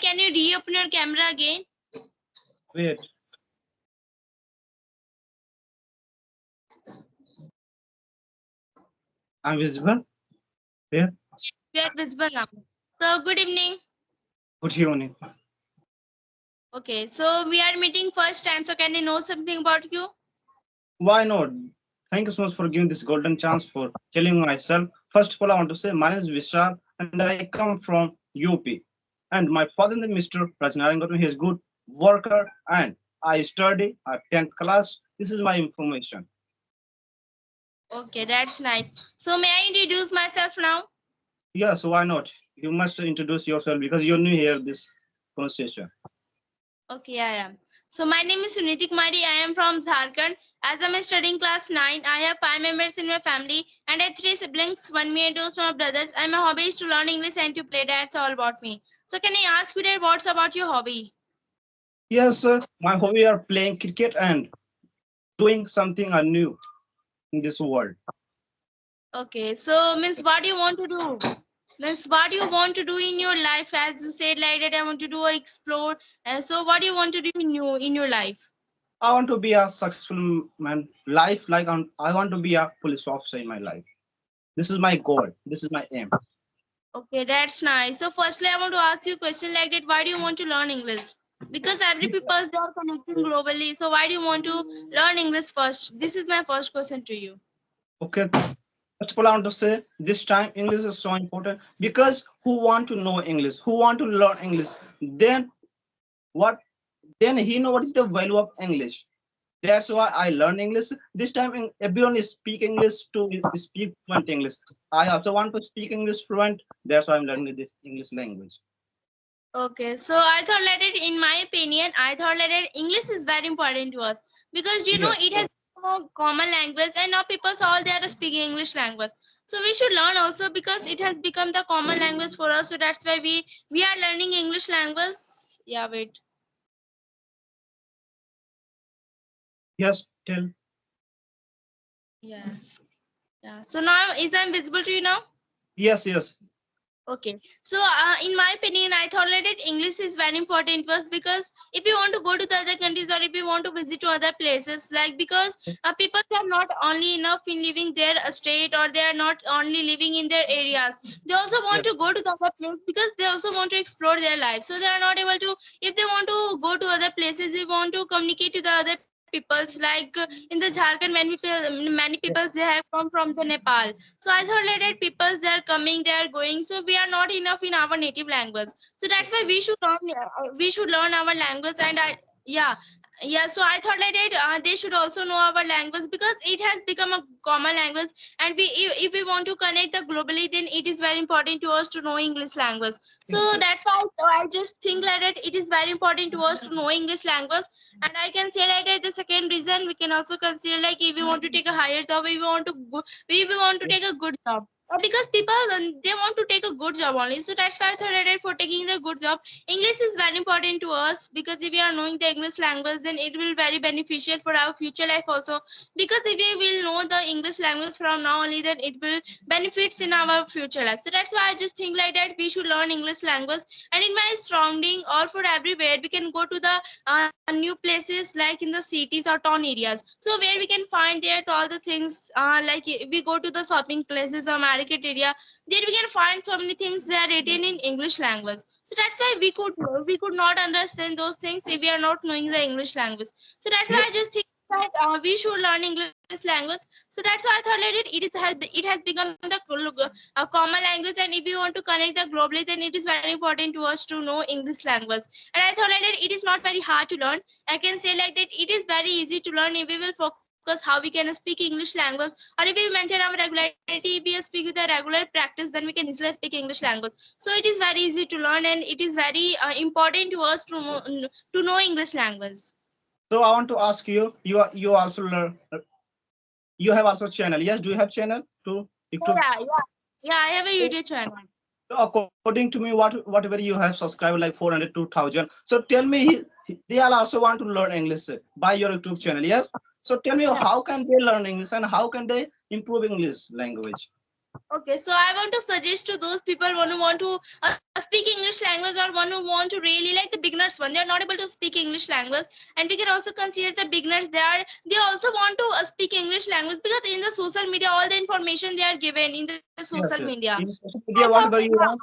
can you reopen your camera again? Wait. I'm visible? Yeah. You are visible now. So good evening. Good evening. Okay, so we are meeting first time. So can I know something about you? Why not? Thank you so much for giving this golden chance for telling myself. First of all, I want to say my name is Vishal and I come from UP. And my father is Mr. Rajnarangathan. He is good worker and I study at 10th class. This is my information. Okay, that's nice. So may I introduce myself now? Yeah, so why not? You must introduce yourself because you're new here this conversation. Okay, I am. So my name is Suniti Kumari. I am from Jharkhand. As I'm studying class 9, I have 5 members in my family and I have 3 siblings, 1 me and 2 my brothers. And my hobby is to learn English and to play. That's all about me. So can I ask you that what's about your hobby? Yes, my hobby are playing cricket and doing something new in this world. Okay, so means what do you want to do? Means what do you want to do in your life? As you said like that, I want to do explore. So what do you want to do in your life? I want to be a successful man. Life like I want to be a police officer in my life. This is my goal. This is my aim. Okay, that's nice. So firstly, I want to ask you a question like that. Why do you want to learn English? Because every people they are connecting globally. So why do you want to learn English first? This is my first question to you. Okay. First of all, I want to say this time English is so important because who want to know English, who want to learn English, then what? Then he know what is the value of English. That's why I learn English. This time everyone is speak English to speak fluent English. I also want to speak English fluent. That's why I'm learning this English language. Okay, so I thought that it, in my opinion, I thought that English is very important to us because you know Yes. it has become a common language and now people all they are speaking English language. So we should learn also because it has become the common language for us. So that's why we are learning English language. Yeah, wait. Yes. Tell. Yeah. Yeah. So now is I visible to you now? Yes. Yes. Okay. So in my opinion, I thought that English is very important to us because if you want to go to the other countries or if you want to visit to other places, like because people are not only enough in living their state or they are not only living in their areas. They also want Yes. to go to the other place because they also want to explore their life. So they are not able to, if they want to go to other places, they want to communicate to the other peoples like in the Jharkhand many people they have come from the Nepal. So I thought that people they are coming, they are going. So we are not enough in our native language. So that's why we should learn our language. And I yeah yeah. So I thought like that they should also know our language because it has become a common language. And if we want to connect the globally, then it is very important to us to know English language. So that's why I just think like that it is very important to us to know English language. And I can say like that the second reason we can also consider like if we want to take a higher job, if we want to go, if we want to take a good job. Because people they want to take a good job only. So that's why I thought that for taking the good job, English is very important to us because if we are knowing the English language, then it will very beneficial for our future life also. Because if we will know the English language from now only, then it will benefits in our future life. So that's why I just think like that we should learn English language. And in my surrounding or for everywhere, we can go to the new places like in the cities or town areas. So where we can find there's all the things like if we go to the shopping places or market area, there we can find so many things that are written in English language. So that's why we could not understand those things if we are not knowing the English language. So that's why I just think that we should learn English language. So that's why I thought that it has become the a common language. And if you want to connect the globally, then it is very important to us to know English language. And I thought like that it is not very hard to learn. I can say like that it is very easy to learn if we will focus how we can speak English language, or if we maintain our regularity, if we speak with a regular practice, then we can easily speak English language. So it is very easy to learn and it is very important to us to know English language. So I want to ask you. You also learn. You have also channel. Yes. Do you have channel to YouTube? Yeah, I have a So YouTube channel. according to me, whatever you have subscribed like 400 2,000. So tell me, they all also want to learn English by your YouTube channel. Yes. So tell me, Yeah. how can they learn English and how can they improve English language? Okay, so I want to suggest to those people who want to speak English language, or one who want to really like the beginners one. They are not able to speak English language, and we can also consider the beginners. They also want to speak English language, because in the social media all the information they are given in the social Yes, media. yes. In social I media, thought, whatever yeah, you want.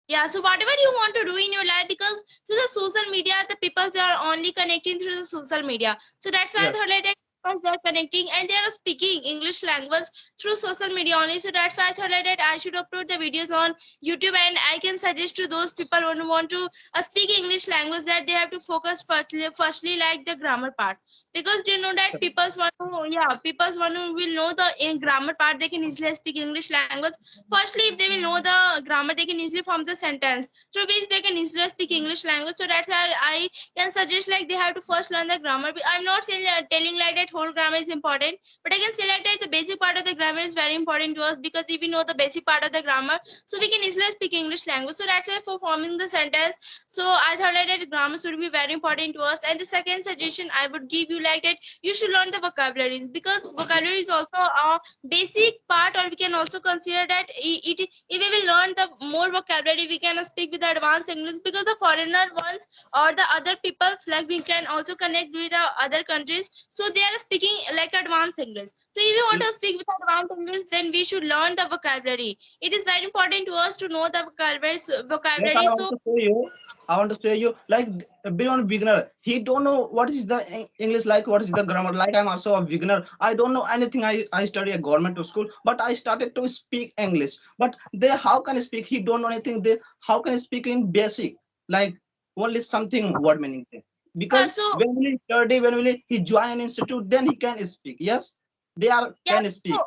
yeah, so whatever you want to do in your life, because through the social media the people they are only connecting through the social media, so that's why I Yes. thought like that because they are connecting and they are speaking English language through social media only, so that's why I thought like that I should upload the videos on YouTube, and I can suggest to those people who want to speak English language that they have to focus firstly like the grammar part, because they know that people's one who will know the grammar part, they can easily speak English language. Firstly, if they will know the grammar, they can easily form the sentence through which they can easily speak English language. So that's why I can suggest like they have to first learn the grammar. I'm not saying telling like that whole grammar is important, but I can say like that the basic part of the grammar is very important to us, because if we know the basic part of the grammar, so we can easily speak English language. So that's why for forming the sentence, so I thought like that grammar should be very important to us. And the second suggestion I would give you like that you should learn the vocabularies, because vocabulary is also a basic part, or we can also consider that if we will learn the more vocabulary we can speak with the advanced English, because the foreigner ones or the other peoples, like we can also connect with the other countries, so they are speaking like advanced English. So if you want to speak with advanced English, then we should learn the vocabulary. It is very important to us to know the vocabulary, Yes, I vocabulary. want So to say you. I want to say you like beyond beginner. He don't know what is the English like, what is the grammar like. I'm also a beginner. I don't know anything. I study a government school, but I started to speak English. But they how can I speak? He don't know anything. They how can I speak in basic like only something word meaning thing. yeah, Because so when we study, when we he join an institute, then he can speak. Yes, they are yeah, can speak. so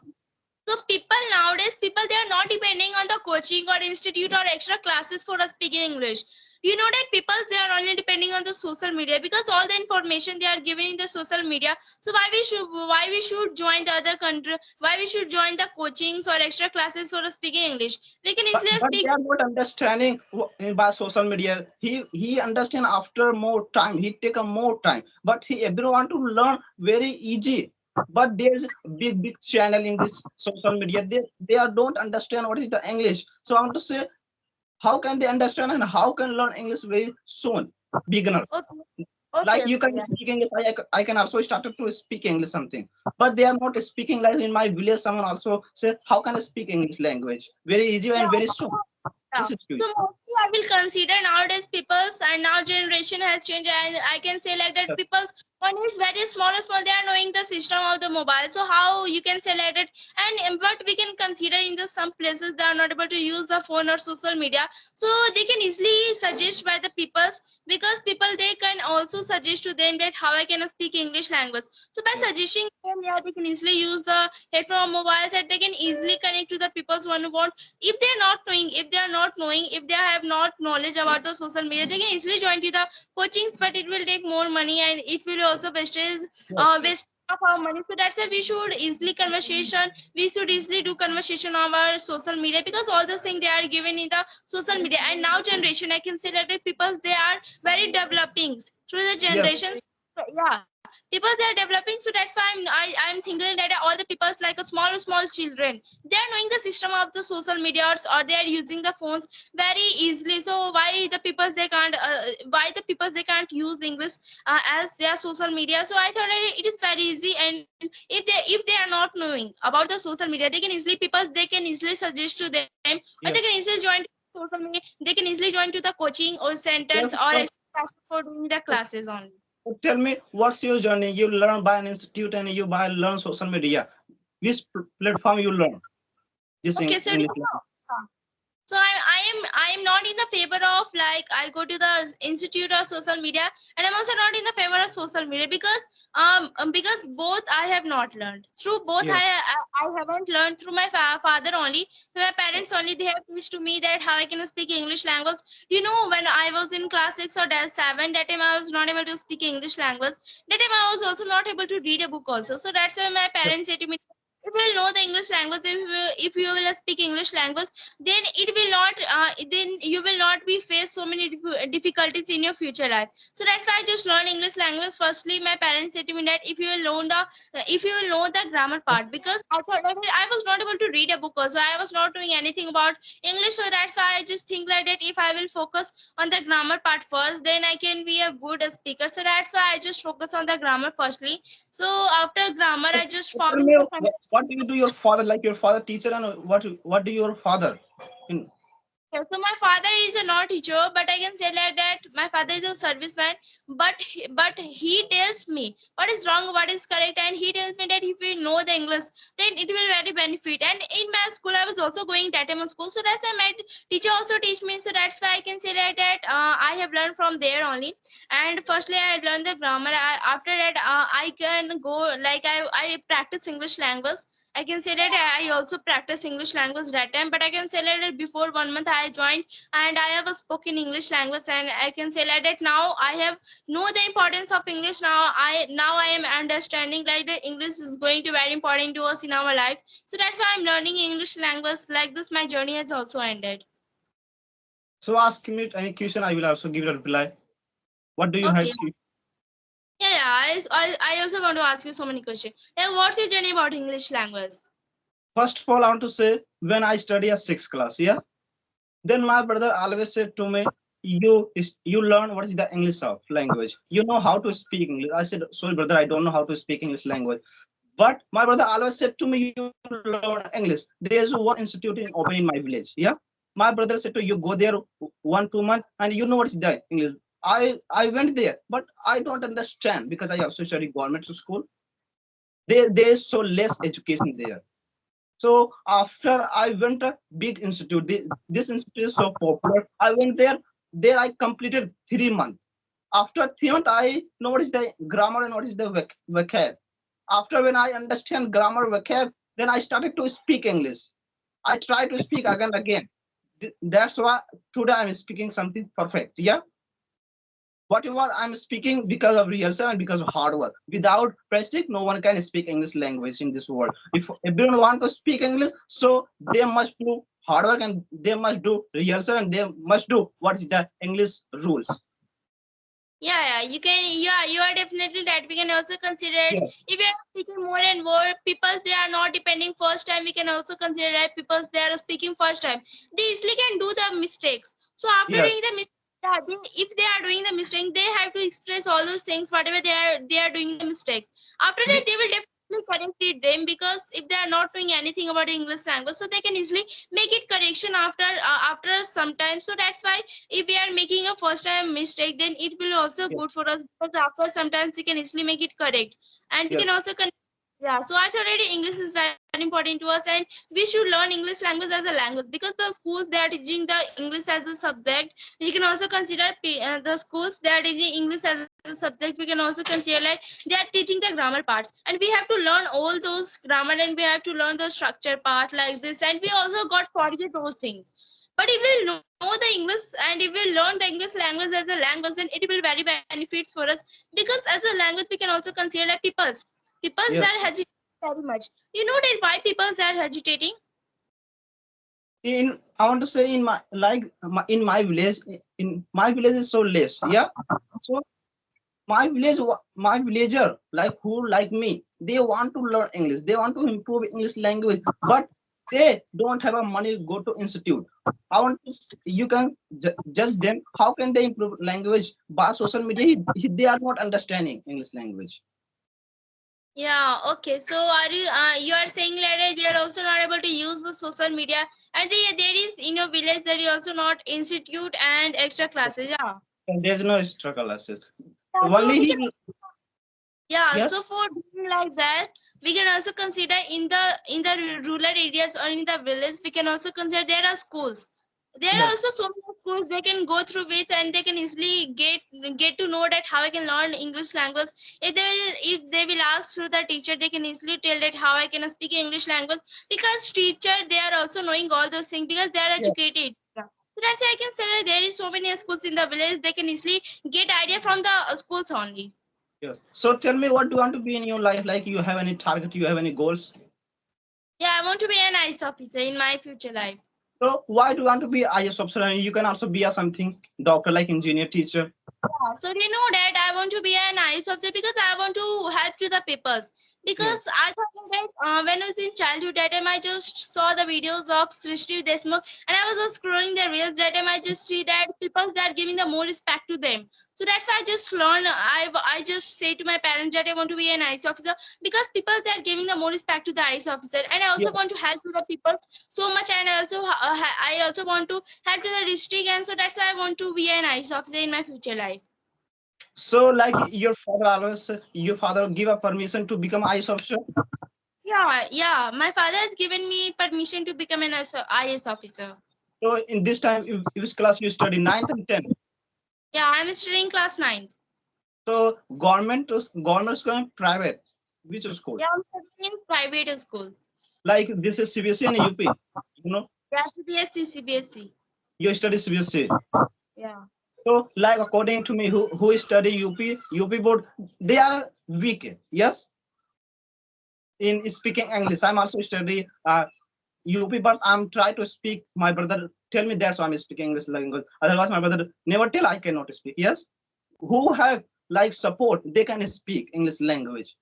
So people nowadays, people they are not depending on the coaching or institute or extra classes for speaking English. You know that people they are only depending on the social media, because all the information they are given in the social media. So why we should join the other country? Why we should join the coachings or extra classes for speaking English? We can easily But they speak. are not understanding by social media. He understand after more time. He take a more time. But he everyone to learn very easy. But there's a big channel in this social media. They are don't understand what is the English. So I want to say how can they understand and how can learn English very soon? Beginner. Okay, Like okay, you okay, can speak English. I can also started to speak English something. But they are not speaking like in my village. Someone also say how can I speak English language? Very easy and very soon. yeah. Yeah. This is good. So mostly I will consider nowadays people's, and now generation has changed, and I can say like that people's one is very small, they are knowing the system of the mobile. So how you can say like that, and but we can consider in the some places they are not able to use the phone or social media, so they can easily suggest by the people's, because people they can also suggest to them that how I can speak English language. So by Yes. suggesting them, yeah, they can easily use the headphone mobiles, and they can easily connect to the people's one who want. If they have not knowledge about the social media, they can easily join to the coachings, but it will take more money and it will also Yes, yes. waste of our money. So that's why we should easily do conversation on our social media, because all those things they are given in the social media. And now generation, I can say that the people they are very developing through the Yes. generations. Yeah, people they are developing, so that's why I'm thinking that all the people's like a small children, they are knowing the system of the social media, or they are using the phones very easily. So why the people they can't use English as their social media? So I thought that it is very easy, and if they are not knowing about the social media, they can easily suggest to them, or they can Yes. easily join to social media. They can easily join to the coaching or centers Yes. or extra classes for doing the classes only. So tell me, what's your journey? You learn by an institute and you by learn social media. Which platform you learn this Okay, so English language? so I am not in the favor of like I go to the institute or social media, and I'm also not in the favor of social media, because both I have not learned through both. Yes. I haven't learned through my father only, through my parents only. They have teach to me that how I can speak English language. You know, when I was in class 6 or 7, that time I was not able to speak English language. That time I was also not able to read a book also. So that's why my Yes. parents said to me, you will know the English language, if you will speak English language, then it will not then you will not be face so many difficulties in your future life. So that's why I just learn English language. Firstly, my parents said to me that if you will learn the if you will know the grammar part, because I thought that I was not able to read a book also, I was not doing anything about English. So that's why I just think like that if I will focus on the grammar part first, then I can be a good speaker. So that's why I just focus on the grammar firstly. So after grammar, I just So tell found me, the what do you do your father, like your father teacher, and what do your father in? yeah, so my father is a not teacher, but I can say like that my father is a serviceman. But he tells me what is wrong, what is correct, and he tells me that if we know the English, then it will very benefit. And in my school, I was also going Tatama school, so that's why my teacher also teach me. So that's why I can say like that I have learned from there only. And firstly, I have learned the grammar. After that, I can go like I practice English language. I can say that I also practice English language that time, but I can say that before 1 month I joined and I have a spoken English language, and I can say like that now I have know the importance of English. Now I am understanding like the English is going to very important to us in our life. So that's why I'm learning English language like this. My journey has also ended. So ask me any question, I will also give a reply. What do you have Okay. to? Yeah. I also want to ask you so many questions. Like, what's your journey about English language? First of all, I want to say when I study a sixth class, yeah, then my brother always said to me, you learn what is the English of language. You know how to speak English. I said, sorry, brother, I don't know how to speak English language. But my brother always said to me, you learn English. There is one institute in open in my village. Yeah. My brother said to you, go there 1 2 months and you know what is the English. I went there, but I don't understand because I also study government school. There is so less education there. So after I went a big institute, this institute is so popular. I went there. There I completed 3 months. After 3 months, I know what is the grammar and what is the vocab. After when I understand grammar vocab, then I started to speak English. I try to speak again and again. That's why today I'm speaking something perfect. Yeah. Whatever I'm speaking because of rehearsal and because of hard work. Without practice, no one can speak English language in this world. If everyone want to speak English, so they must do hard work and they must do rehearsal and they must do what is the English rules. Yeah, you can. Yeah, you are definitely right. We can also consider it. Yes. If we are speaking more and more, people they are not depending first time. We can also consider that people they are speaking first time. They easily can do the mistakes. So after Yes. doing the mistake, yeah, if they are doing the mistake, they have to express all those things, whatever they are doing the mistakes. After that, they will definitely correct it them, because if they are not doing anything about the English language, so they can easily make it correction after some time. So that's why if we are making a first time mistake, then it will also Yes. good for us, because after sometimes we can easily make it correct. And we can Yes. also yeah, so I thought already English is very important to us, and we should learn English language as a language, because the schools they are teaching the English as a subject. You can also consider the schools they are teaching English as a subject. We can also consider like they are teaching the grammar parts, and we have to learn all those grammar, and we have to learn the structure part like this, and we also got forget those things. But if we know the English and if we learn the English language as a language, then it will very benefits for us, because as a language we can also consider like peoples that Yes. hesitate very much. You know that why peoples that are hesitating? In I want to say in my in my village, in my village is so less. Yeah. So my village, my villager like who like me, they want to learn English. They want to improve English language, but they don't have a money to go to institute. I want to you can judge them. How can they improve language by social media? They are not understanding English language. Yeah, okay. So you are saying that they are also not able to use the social media, and there is in your village there is also not institute and extra classes. Yeah. And there's no struggle assist. Yeah, so Only we he. can. Yeah, so Yes. for doing like that, we can also consider in the rural areas or in the village, we can also consider there are schools. There are Yes. also so many schools they can go through with, and they can easily get to know that how I can learn English language. If they will ask through the teacher, they can easily tell that how I can speak English language, because teacher they are also knowing all those things because they are Yes. educated. Yeah. So that's why I can say that there is so many schools in the village. They can easily get idea from the schools only. Yes. So tell me, what do you want to be in your life? Like you have any target? You have any goals? Yeah, I want to be an ICE officer in my future life. So why do you want to be IS officer? And you can also be a something doctor, like engineer, teacher. Yeah, so do you know that I want to be an ICE officer because I want to help to the peoples. Yes. Because I thought that when I was in childhood, that time I just saw the videos of Srishti Desmukh and I was just scrolling the reels. That time I just see that people they are giving the more respect to them. So that's why I just learn. I just say to my parents that I want to be an ICE officer because people they are giving the more respect to the ICE officer, and I Yeah. also want to help to the people so much, and I also want to help to the district, and so that's why I want to be an ICE officer in my future life. So like your father give a permission to become IS officer. Yeah, yeah. My father has given me permission to become an IS officer. So in this time, which class you study? Ninth and 10th. Yeah, I'm studying class ninth. So government school and private. Which school? Yeah, I'm studying in private school. Like this is CBSE and UP. You know, Yeah, CBSE, CBSE. you study CBSE. Yeah. So like according to me, who study UP board, they are weak. Yes, in speaking English. I'm also study UP, but I'm try to speak. My brother tell me that's why I'm speaking English language. Otherwise, my brother never tell I cannot speak. Yes, who have like support, they can speak English language.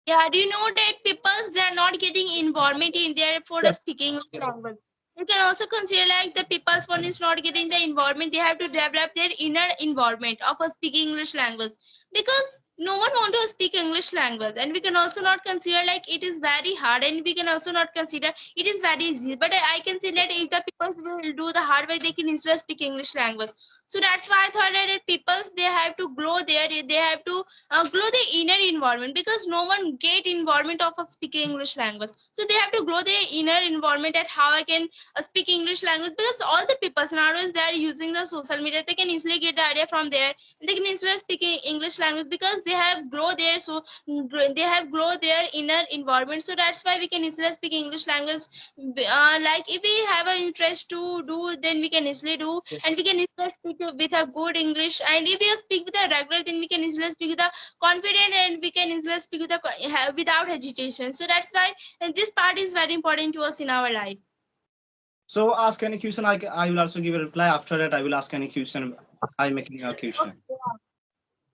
Yeah, do you know that people they are not getting involvement in there for the Yes. speaking English language? You can also consider like the people's one is not getting the involvement. They have to develop their inner involvement of a speaking English language because no one want to speak English language, and we can also not consider like it is very hard, and we can also not consider it is very easy. But I can say that if the people will do the hard way, they can instead speak English language. So that's why I thought that people they have to grow there. They have to grow the inner environment because no one get involvement of speaking English language, so they have to grow their inner environment at how I can speak English language because all the people nowadays they are using the social media, they can easily get the idea from there, they can easily speak English language because they have grow there, so they have grow their inner environment, so that's why we can easily speak English language. Like if we have an interest to do, then we can easily do, and we can easily speak with a good English, and if we speak with a regular, then we can easily speak with a confident, and we can easily speak with without hesitation. So that's why this part is very important to us in our life. So ask any question. I will also give a reply. After that, I will ask any question. I'm making a question.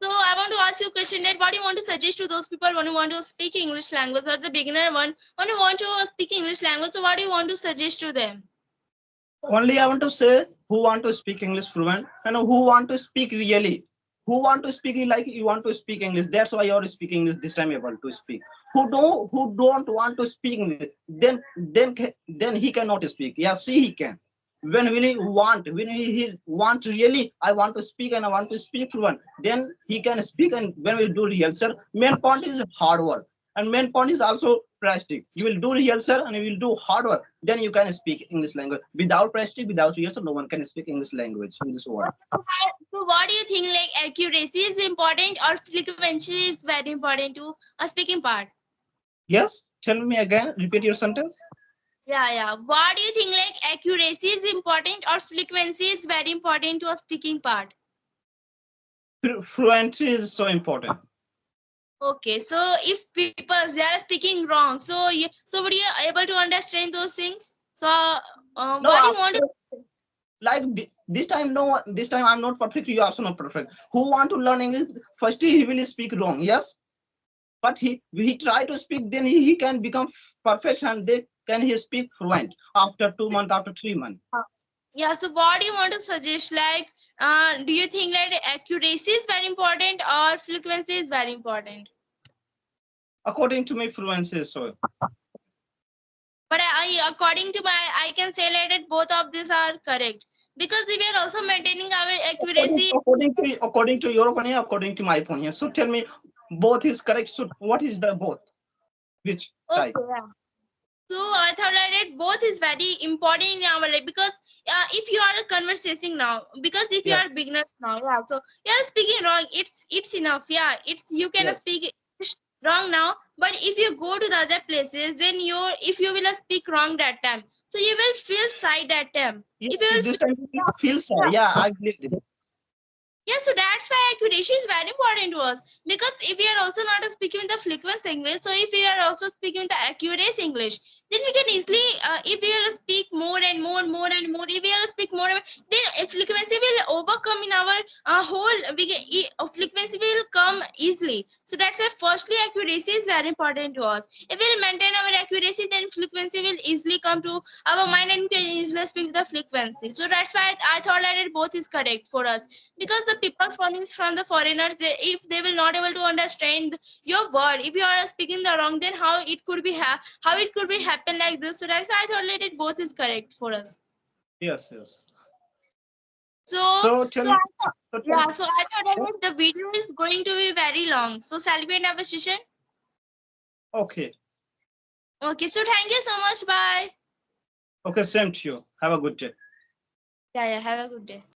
So I want to ask you a question that what do you want to suggest to those people who want to speak English language, or the beginner one who want to speak English language? So what do you want to suggest to them? Only I want to say who want to speak English fluent and who want to speak really. Who want to speak like you want to speak English. That's why you're speaking English this time able to speak. Who don't want to speak English, then he cannot speak. Yeah, see he can. When he want really, I want to speak and I want to speak fluent, then he can speak. And when we do rehearsal, main point is hard work. And main point is also practice. You will do rehearsal and you will do hard work. Then you can speak English language. Without practice, without rehearsal, no one can speak English language in this world. So what do you think? Like accuracy is important or frequency is very important to a speaking part? Yes. Tell me again. Repeat your sentence. Yeah, yeah. What do you think? Like accuracy is important or frequency is very important to a speaking part? Fluency is so important. Okay, so if people they are speaking wrong, so so would you able to understand those things? So No, what do you want to? like this time, no. This time I'm not perfect. You are also not perfect. Who want to learn English? First, he will speak wrong. Yes, but he try to speak. Then he can become perfect, and they can he speak fluent after 2 months, after 3 months. Yeah, so what do you want to suggest? Like, do you think that accuracy is very important or frequency is very important? According to me, fluency is so. But according to my, I can say like that both of these are correct because we are also maintaining our accuracy. According to your opinion, according to my opinion. So tell me, both is correct. So what is the both? Which type? Okay, yeah. So I thought that both is very important in our life because if you are conversing now, because if you Yeah. are beginner now, yeah, so you are speaking wrong. It's enough, yeah. It's you can Yes. speak English wrong now, but if you go to the other places, then if you will speak wrong that time, so you will feel shy that time. Yes. If you will This time you feel shy. yeah, Yeah, I believe this. yeah, so that's why accuracy is very important to us because if we are also not speaking with the fluent English, so if we are also speaking with the accurate English, then we can easily if we will speak more and more and more and more, if we will speak more, then frequency will overcome in our whole, we can, frequency will come easily. So that's why firstly accuracy is very important to us. If we will maintain our accuracy, then frequency will easily come to our mind and we can easily speak the frequency. So that's why I thought that it both is correct for us, because the people from the foreigners, they, if they will not able to understand your word, if you are speaking the wrong, then how it could be how it could be happen like this. So that's why I thought that it both is correct for us. Yes, yes. So So tell so me. I thought, So tell yeah, me. so I thought that the video is going to be very long, so shall we end our session? Okay. Okay, so thank you so much. Bye. Okay, same to you. Have a good day. Yeah, have a good day.